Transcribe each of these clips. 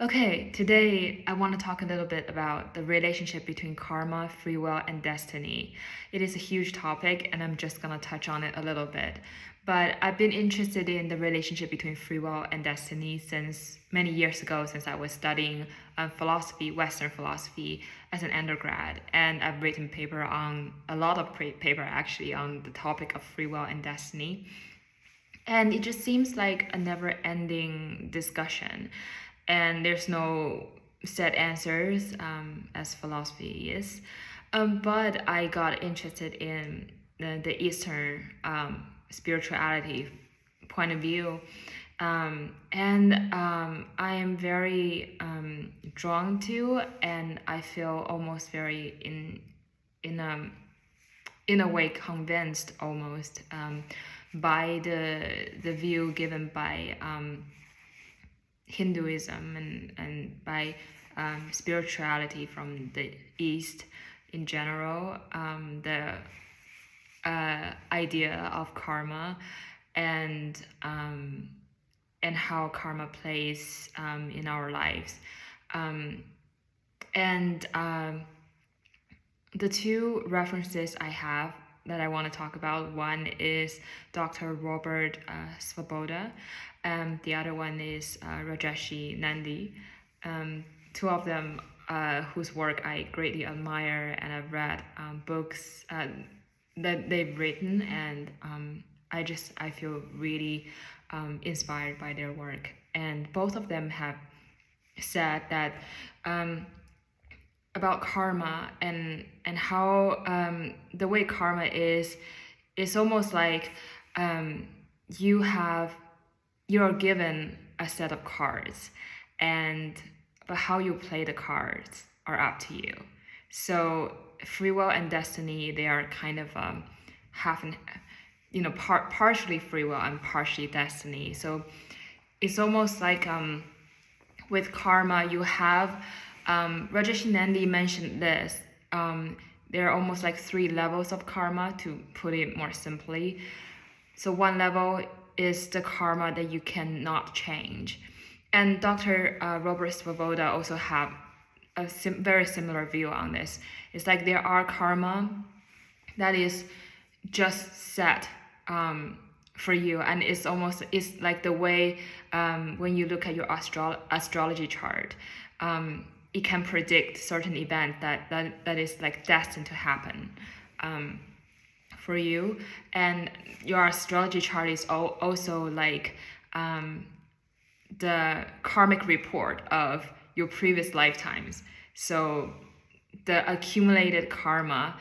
Okay, today I want to talk a little bit about the relationship between karma, free will, and destiny. It is a huge topic, and I'm just going to touch on it a little bit. But I've been interested in the relationship between free will and destiny since many years ago, since I was studying philosophy, Western philosophy, as an undergrad. And I've written a lot of paper actually on the topic of free will and destiny. And it just seems like a never ending discussion. And there's no set answers, as philosophy is. But I got interested in the Eastern spirituality point of view. And I am very drawn to, and I feel almost very in a in a way convinced almost by the view given by Hinduism and by spirituality from the East in general, the idea of karma and how karma plays in our lives. And the two references I have that I want to talk about, one is Dr. Robert Svoboda, and the other one is Rajarshi Nandy. Two of them whose work I greatly admire, and I've read books that they've written, and I feel really inspired by their work. And both of them have said that about karma and how the way karma is almost like you're given a set of cards, but how you play the cards are up to you. So free will and destiny, they are kind of half and partially free will and partially destiny. So it's almost like with karma you have Rajarshi Nandy mentioned this. There are almost like 3 levels of karma, to put it more simply. So one level is the karma that you cannot change. And Dr. Robert Svoboda also have a very similar view on this. It's like there are karma that is just set for you, and it's like the way when you look at your astrology chart, it can predict certain event that is like destined to happen for you. And your astrology chart is also like the karmic report of your previous lifetimes. So the accumulated karma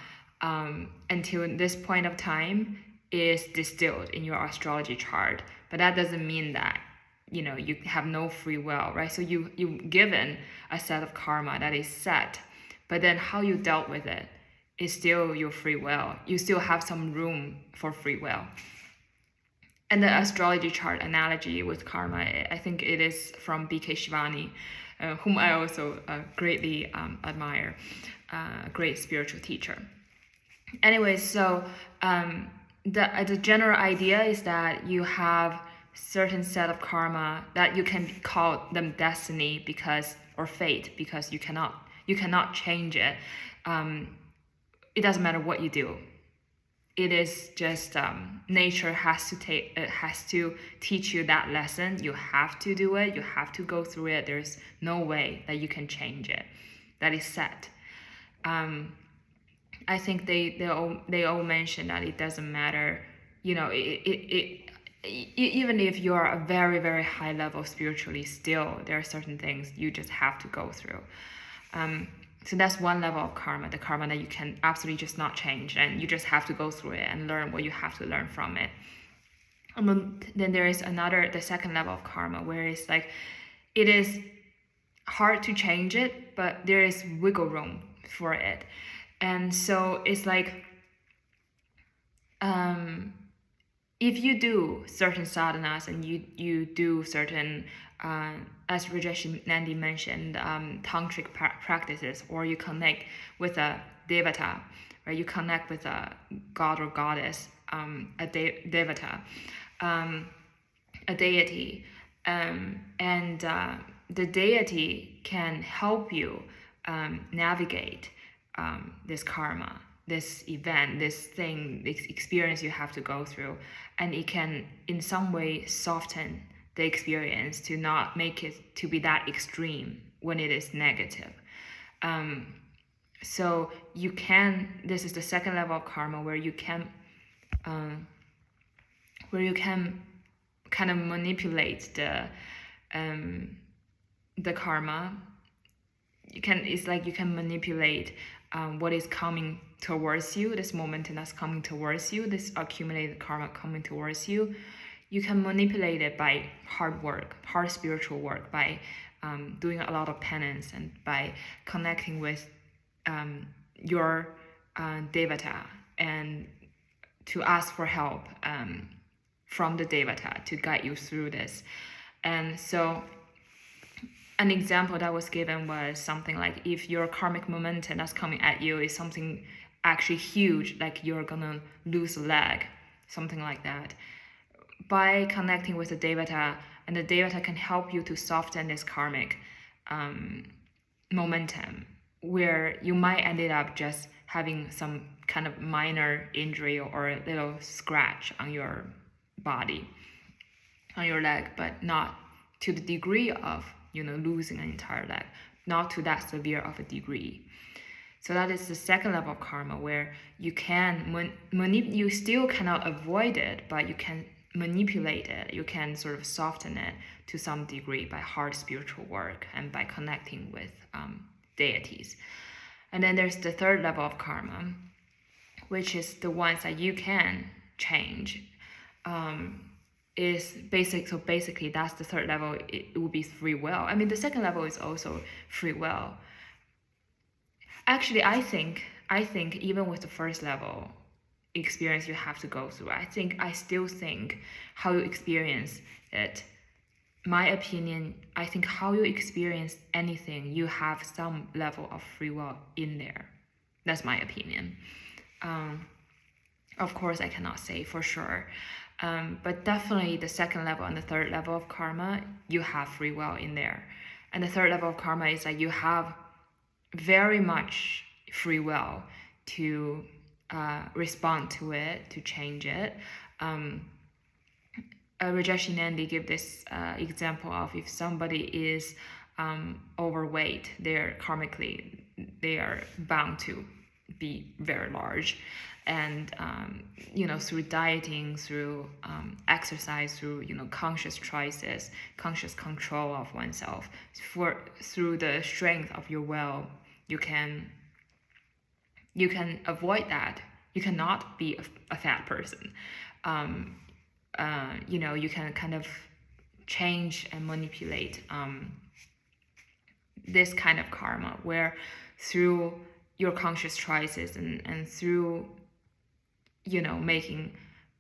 until this point of time is distilled in your astrology chart. But that doesn't mean that you have no free will, right? So you given a set of karma that is set, but then how you dealt with it is still your free will. You still have some room for free will. And the astrology chart analogy with karma, I think it is from B.K. Shivani, whom I also greatly admire, a great spiritual teacher. Anyways, so the general idea is that you have certain set of karma that you can call them destiny or fate, because you cannot change it. It doesn't matter what you do. It is just nature has to teach you that lesson. You have to do it. You have to go through it. There's no way that you can change it. That is set. I think they all mention that it doesn't matter. Even if you are a very, very high level spiritually, still there are certain things you just have to go through. So that's one level of karma, the karma that you can absolutely just not change, and you just have to go through it and learn what you have to learn from it. Then there is the second level of karma, where it's like it is hard to change it, but there is wiggle room for it. And so it's like if you do certain sadhanas and you do certain, as Rajarshi Nandy mentioned, tantric practices, or you connect with a devata, right? You connect with a god or goddess, a devata, a deity, and the deity can help you navigate this karma, this event, this thing, this experience you have to go through, and it can in some way soften the experience to not make it to be that extreme when it is negative. So you can, this is the second level of karma where you can kind of manipulate the karma. It's like you can manipulate what is coming towards you, this momentum that's coming towards you, this accumulated karma coming towards you. You can manipulate it by hard work, hard spiritual work, by doing a lot of penance, and by connecting with your devata, and to ask for help from the devata to guide you through this. And so an example that was given was something like, if your karmic momentum that's coming at you is something actually huge, like you're gonna lose a leg, something like that, by connecting with the devata, and the devata can help you to soften this karmic momentum, where you might ended up just having some kind of minor injury or a little scratch on your body, on your leg, but not to the degree of losing an entire leg, not to that severe of a degree. So that is the second level of karma, where you can you still cannot avoid it, but you can manipulate it. You can sort of soften it to some degree by hard spiritual work and by connecting with deities. And then there's the third level of karma, which is the ones that you can change. Is basic. So basically, that's the third level. It will be free will. I mean, the second level is also free will. Actually, I think even with the first level experience you have to go through, I still think how you experience it, my opinion, I think how you experience anything, you have some level of free will in there. That's my opinion. Of course, I cannot say for sure. But definitely the second level and the third level of karma, you have free will in there. And the third level of karma is that you have very much free will to respond to it, to change it. Rajarshi Nandy gave this example of, if somebody is overweight, they are bound to be very large. And through dieting, through exercise, through conscious choices, conscious control of oneself, through the strength of your will, you can avoid that. You cannot be a fat person. You can kind of change and manipulate this kind of karma, where through your conscious choices and through making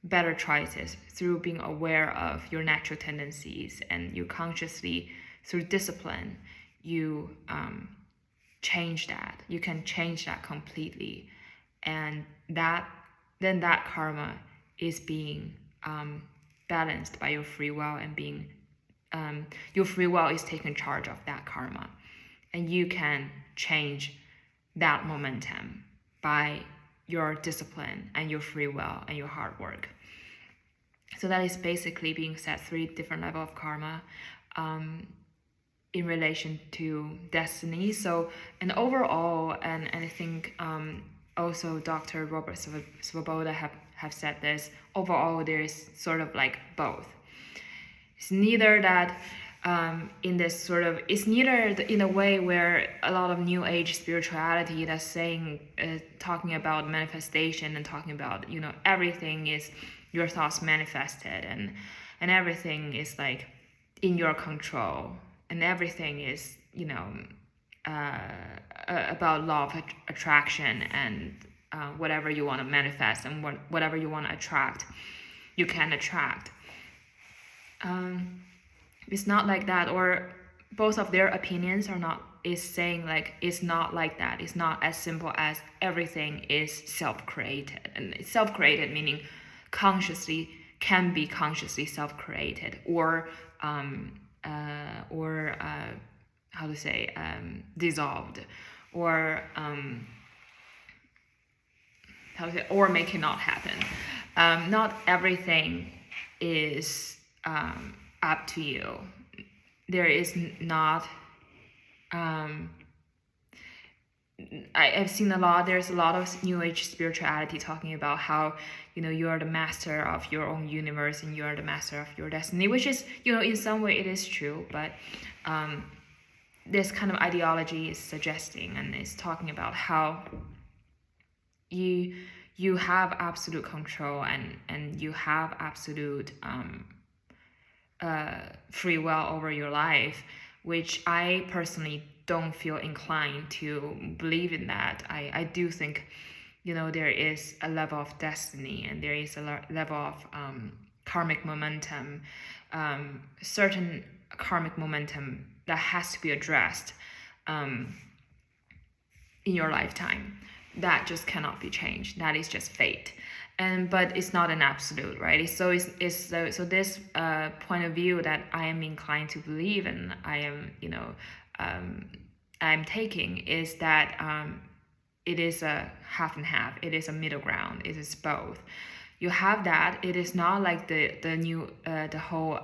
better choices, through being aware of your natural tendencies, and you consciously, through discipline, you change that. You can change that completely, and that karma is being balanced by your free will, and being your free will is taking charge of that karma, and you can change that momentum by your discipline and your free will and your hard work. So that is basically being said 3 different levels of karma in relation to destiny. So, and overall, and I think also Dr. Robert Svoboda have said this, overall there is sort of like both. It's neither that it's neither in a way where a lot of new age spirituality that's saying, talking about manifestation and talking about, everything is your thoughts manifested, and everything is like in your control, and everything is, about law of attraction, and whatever you want to manifest and whatever you want to attract, you can attract. It's not like that, or both of their opinions is saying like it's not like that. It's not as simple as everything is self-created, and self-created meaning can be consciously self-created, or or how to say, dissolved, or how to say, or make it not happen. Not everything is up to you. There is not. I've seen there's a lot of New Age spirituality talking about how, you are the master of your own universe and you are the master of your destiny, which is, in some way it is true, but this kind of ideology is suggesting and is talking about how you have absolute control and you have absolute free will over your life, which I personally don't feel inclined to believe in that. I do think, there is a level of destiny and there is a level of karmic momentum, certain karmic momentum that has to be addressed in your lifetime. That just cannot be changed. That is just fate. But it's not an absolute, right? So this point of view that I am inclined to believe and I am, I'm taking is that it is a half and half. It is a middle ground. It is both. You have that. It is not like the whole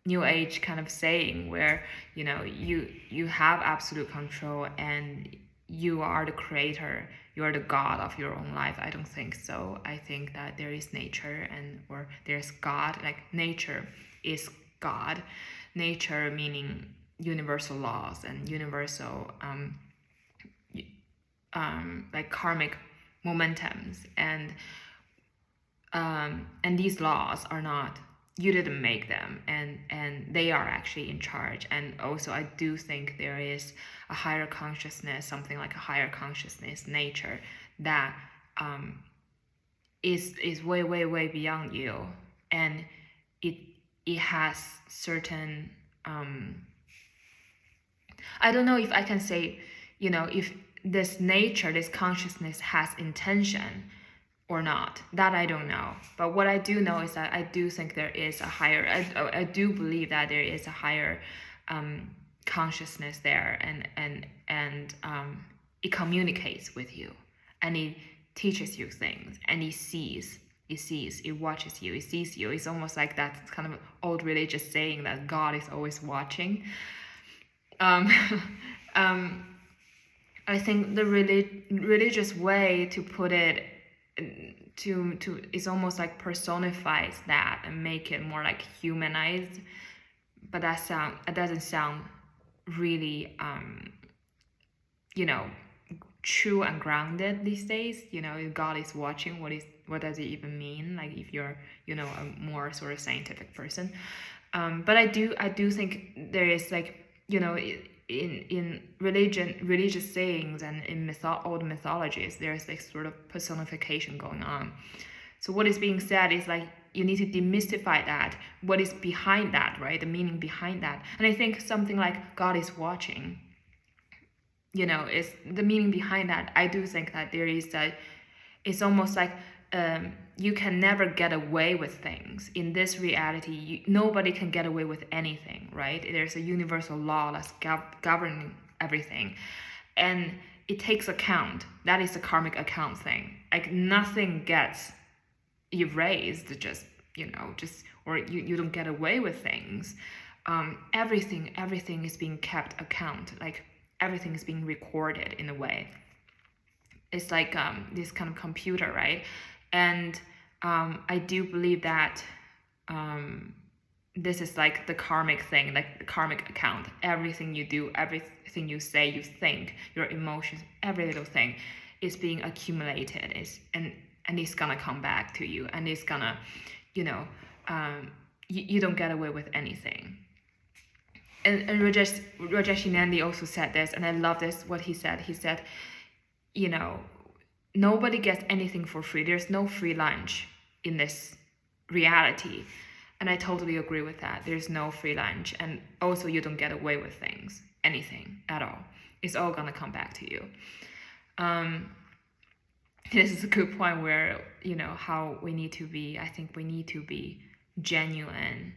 New Age kind of saying where you have absolute control and you are the creator, you are the god of your own life. I don't think so. I think that there is nature or there's God. Like nature is God. Nature meaning universal laws and universal like karmic momentums, and these laws are not, you didn't make them, and they are actually in charge. And also I do think there is a higher consciousness, something like a higher consciousness, nature, that is way beyond you, and it has certain I don't know if I can say, if this nature, this consciousness has intention or not. That I don't know. But what I do know is that I do think there is a higher, I do believe that there is a higher consciousness there, and it communicates with you, and it teaches you things, and it sees, it watches you, it sees you. It's almost like that kind of old religious saying that God is always watching. I think the religious way to put it to is almost like personifies that and make it more like humanized, but it doesn't sound really true and grounded these days. God is watching. What does it even mean? Like if you're a more sort of scientific person, but I do think there is like in religious sayings and in old mythologies, there's like sort of personification going on. So what is being said is like you need to demystify that. What is behind that, right? The meaning behind that. And I think something like God is watching, is the meaning behind that. I do think that there is it's almost like you can never get away with things. In this reality, nobody can get away with anything, right? There's a universal law that's governing everything. And it takes account. That is the karmic account thing. Like nothing gets erased, or you don't get away with things. Everything is being kept account. Like everything is being recorded in a way. It's like this kind of computer, right? And I do believe that this is like the karmic thing, like the karmic account. Everything you do, everything you say, you think, your emotions, every little thing is being accumulated. And it's gonna come back to you, and it's gonna, you don't get away with anything. And Rajarshi Nandy also said this, and I love this, what he said. He said, nobody gets anything for free. There's no free lunch in this reality. And I totally agree with that. There's no free lunch. And also you don't get away with things, anything at all. It's all gonna come back to you. This is a good point where, how we need to be, I think we need to be genuine,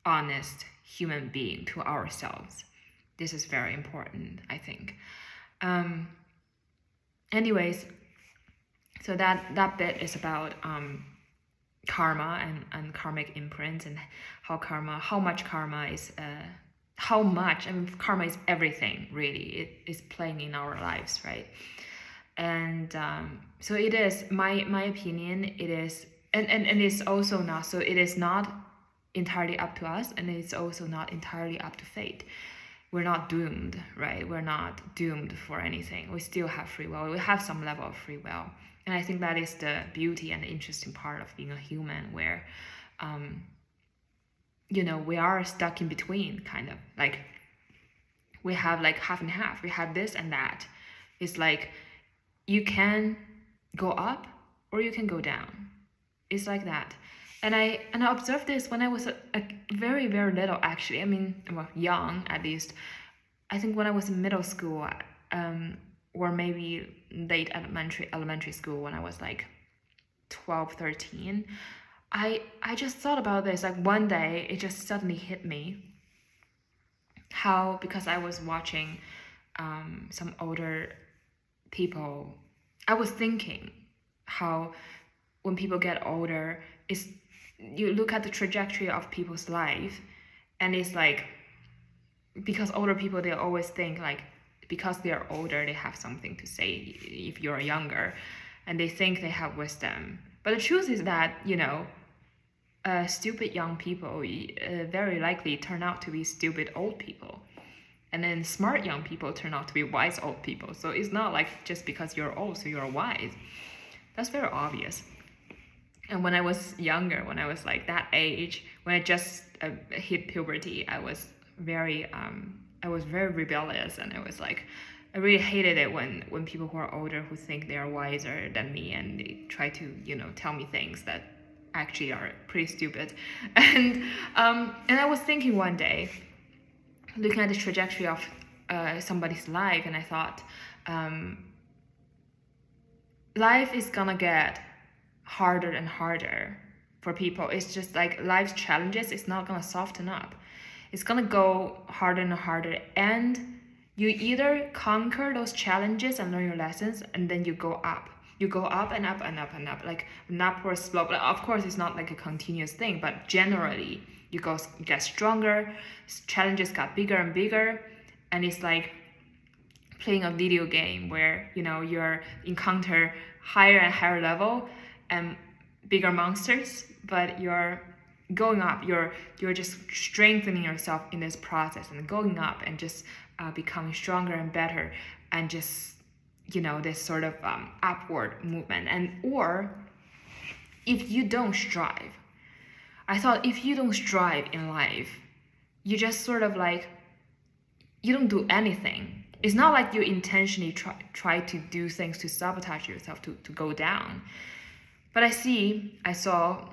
honest human being, to ourselves. This is very important, I think. Anyways, so that bit is about karma and karmic imprints, and how much karma is karma is everything, really. It is playing in our lives, right? And so it is my opinion, it is, and it's also not, so it is not entirely up to us, and it's also not entirely up to fate. We're not doomed, right? We're not doomed for anything. We still have free will. We have some level of free will. And I think that is the beauty and the interesting part of being a human, where, we are stuck in between, kind of. Like, we have like half and half. We have this and that. It's like, you can go up or you can go down. It's like that. And I observed this when I was a very, very little, actually. I mean, well, young, at least. I think when I was in middle school, or maybe late elementary school, when I was like 12, 13, I just thought about this. Like, one day, it just suddenly hit me how, because I was watching some older people, I was thinking how when people get older, you look at the trajectory of people's life, and it's like, because older people, they always think like, because they are older, they have something to say if you're younger, and they think they have wisdom. But the truth is that, stupid young people very likely turn out to be stupid old people. And then smart young people turn out to be wise old people. So it's not like just because you're old, so you're wise. That's very obvious. And when I was younger, when I was like that age, when I just hit puberty, I was very rebellious, and I really hated it when people who are older, who think they are wiser than me, and they try to tell me things that actually are pretty stupid. And I was thinking one day, looking at the trajectory of somebody's life, and I thought, life is gonna get harder and harder for people. It's just like life's challenges, it's not gonna soften up. It's gonna go harder and harder, and you either conquer those challenges and learn your lessons, and then you go up. You go up and up and up and up, like an upward slope. Of course, it's not like a continuous thing, but generally, you get stronger, challenges got bigger and bigger, and it's like playing a video game where you're encounter higher and higher level and bigger monsters, but you're going up. You're just strengthening yourself in this process and going up and just becoming stronger and better, and just this sort of upward movement. Or if you don't strive, I thought, if you don't strive in life, you just sort of like, you don't do anything. It's not like you intentionally try to do things to sabotage yourself to go down. But I saw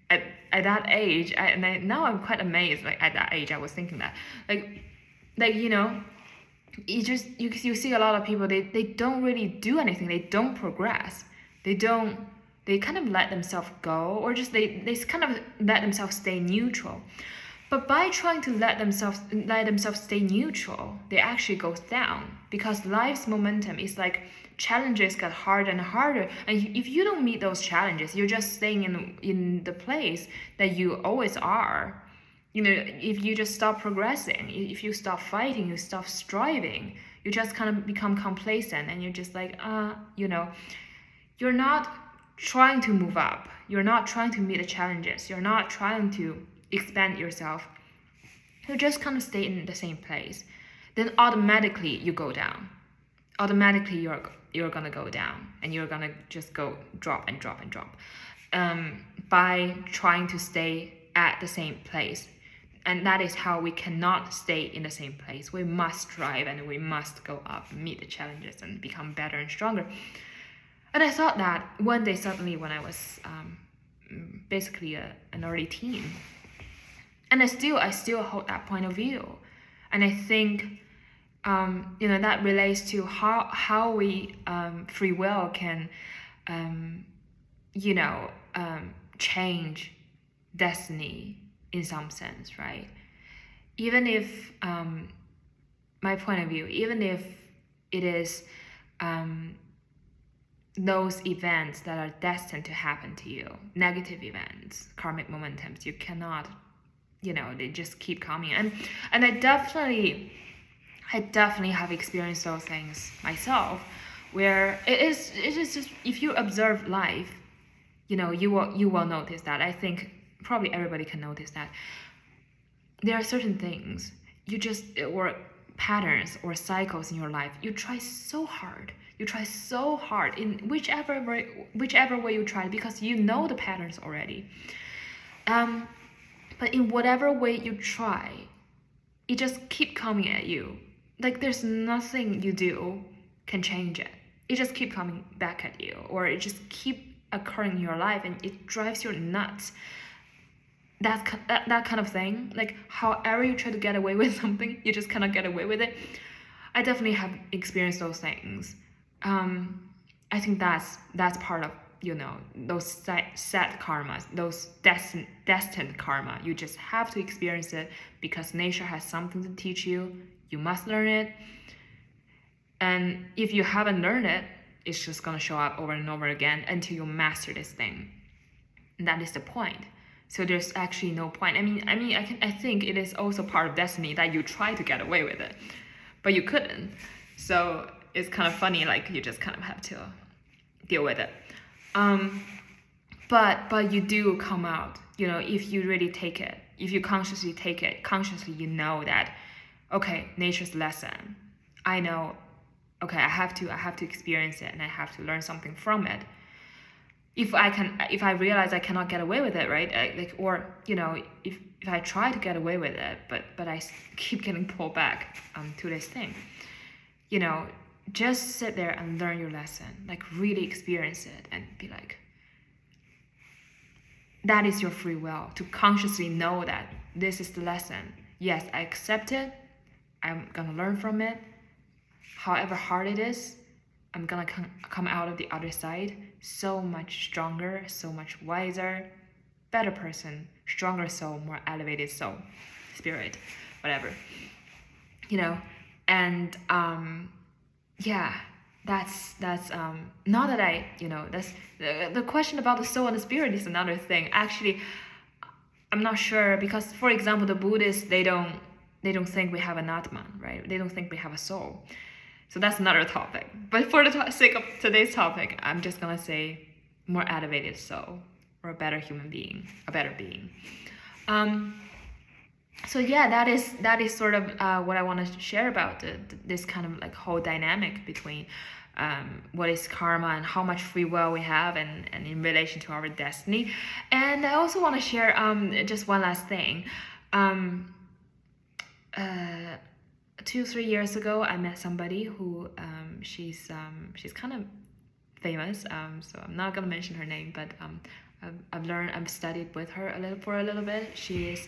at that age, now I'm quite amazed. Like, at that age, I was thinking that, you see a lot of people, they don't really do anything. They don't progress. They kind of let themselves go, or just they kind of let themselves stay neutral. But by trying to let themselves stay neutral, they actually goes down, because life's momentum is like, challenges get harder and harder, and if you don't meet those challenges, you're just staying in the place that you always are. If you just stop progressing, if you stop fighting, you stop striving, you just kind of become complacent, and you're just like, you're not trying to move up, you're not trying to meet the challenges, you're not trying to expand yourself, you just kind of stay in the same place. Then automatically you go down. Automatically you're gonna go down, and you're gonna just go drop and drop and drop, by trying to stay at the same place. And that is how we cannot stay in the same place. We must strive, and we must go up, meet the challenges, and become better and stronger. And I thought that one day, suddenly, when I was basically an early teen, and I still hold that point of view. And I think that relates to how we free will can change destiny in some sense, right? even if my point of view, even if it is those events that are destined to happen to you, negative events, karmic momentums, you cannot, they just keep coming. And I definitely have experienced those things myself, where it is just, if you observe life, you will notice that. I think probably everybody can notice that there are certain things or patterns or cycles in your life, you try so hard in whichever way you try, because you know the patterns already. But in whatever way you try, it just keep coming at you. Like there's nothing you do can change it. It just keep coming back at you, or it just keep occurring in your life, and it drives you nuts. That kind of thing. Like however you try to get away with something, you just cannot get away with it. I definitely have experienced those things. I think that's part of those set karmas, those destined karma. You just have to experience it because nature has something to teach you. You must learn it. And if you haven't learned it, it's just gonna show up over and over again until you master this thing. And that is the point. So there's actually no point. I think it is also part of destiny that you try to get away with it, but you couldn't. So it's kind of funny, like you just kind of have to deal with it. But you do come out, if you really take it, if you consciously take it, you know that, okay, nature's lesson. I know, okay, I have to experience it, and I have to learn something from it. If I realize I cannot get away with it, right? If I try to get away with it, but I keep getting pulled back to this thing, just sit there and learn your lesson, like really experience it and be like, that is your free will, to consciously know that this is the lesson. Yes, I accept it. I'm gonna learn from it. However hard it is, I'm gonna come out of the other side so much stronger, so much wiser, better person, stronger soul, more elevated soul, spirit, whatever, and yeah, that's not that that's the question about the soul and the spirit is another thing. Actually, I'm not sure, because for example, the Buddhists, they don't think we have an Atman, right? They don't think we have a soul. So that's another topic. But for the sake of today's topic, I'm just gonna say more elevated soul, or a better human being, a better being. So yeah, that is sort of what I want to share about this kind of like whole dynamic between what is karma and how much free will we have, and in relation to our destiny. And I also want to share just one last thing. 2-3 years ago, I met somebody who she's kind of famous. So I'm not gonna mention her name, but I've studied with her for a little bit. She is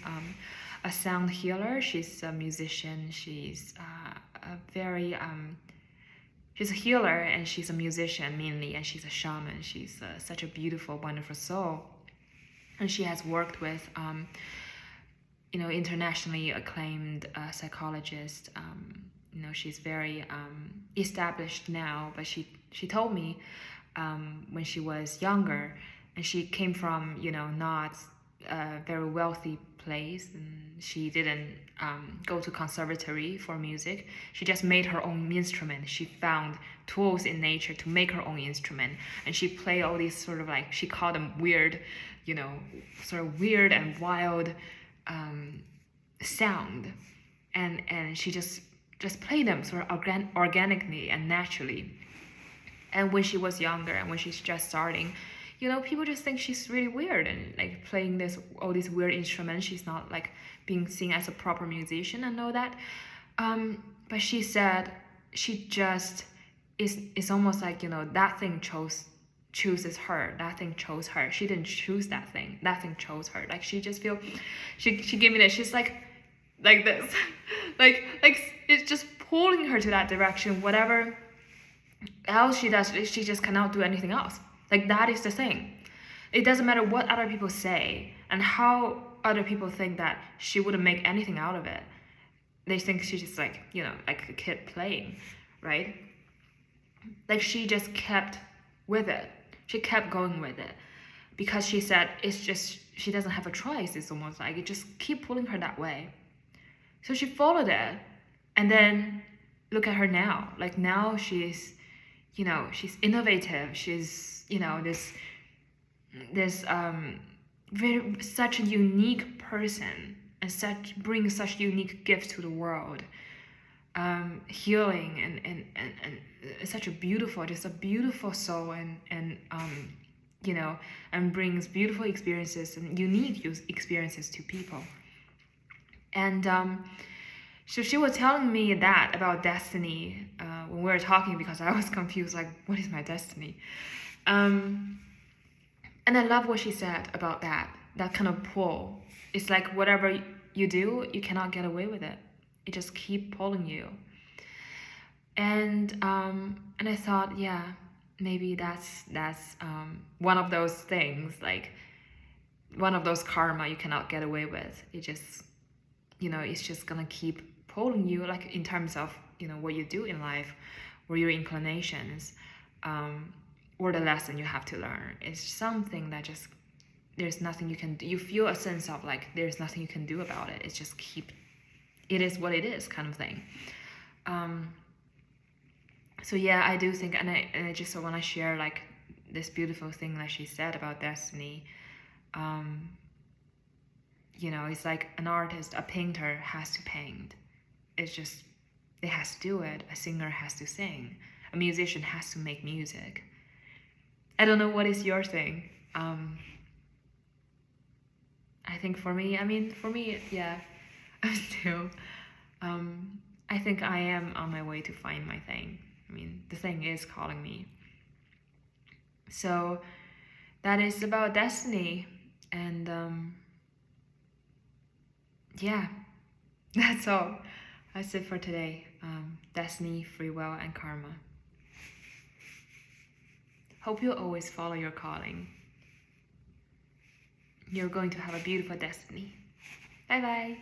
a sound healer. She's a musician. She's she's a healer, and she's a musician mainly, and she's a shaman. She's such a beautiful, wonderful soul, and she has worked with internationally acclaimed psychologist. She's very established now, but she told me when she was younger, and she came from not a very wealthy place, and she didn't go to conservatory for music. She just made her own instrument. She found tools in nature to make her own instrument, and she played all these sort of like, she called them weird, sort of weird and wild sound, and she just played them sort of organically and naturally. And when she was younger, and when she's just starting, people just think she's really weird and like playing all these weird instruments. She's not like being seen as a proper musician and all that. But she said she just it's almost like that thing chooses her. That thing chose her. She didn't choose that thing. That thing chose her. Like she just feel, she gave me this. She's like this, like it's just pulling her to that direction. Whatever else she does, she just cannot do anything else. Like that is the thing. It doesn't matter what other people say and how other people think that she wouldn't make anything out of it. they think she's just like, like a kid playing, right? Like she just kept with it. She kept going with it because she said it's just, she doesn't have a choice. It's almost like it just keep pulling her that way. So she followed it, and then look at her now. Like now she's, she's innovative. She's, this very such a unique person, and brings such unique gifts to the world. Healing and such a beautiful, just a beautiful soul, and brings beautiful experiences and unique experiences to people. And so she was telling me that about destiny when we were talking, because I was confused, like, what is my destiny? And I love what she said about that kind of pull. It's like whatever you do, you cannot get away with it. It just keep pulling you. And I thought, yeah, maybe that's one of those things, like one of those karma you cannot get away with. It just, it's just gonna keep pulling you, like in terms of, what you do in life, or your inclinations, or the lesson you have to learn. It's something that just, there's nothing you can do. You feel a sense of like there's nothing you can do about it. It's just it is what it is, kind of thing. So yeah, I do think, and I just want to share like this beautiful thing that she said about destiny. It's like an artist, a painter has to paint. It's just, they has to do it. A singer has to sing. A musician has to make music. I don't know what is your thing. I think for me, yeah, I'm still, I think I am on my way to find my thing. The thing is calling me. So that is about destiny. And yeah, that's all. That's it for today. Destiny, free will, and karma. Hope you always follow your calling. You're going to have a beautiful destiny. Bye bye.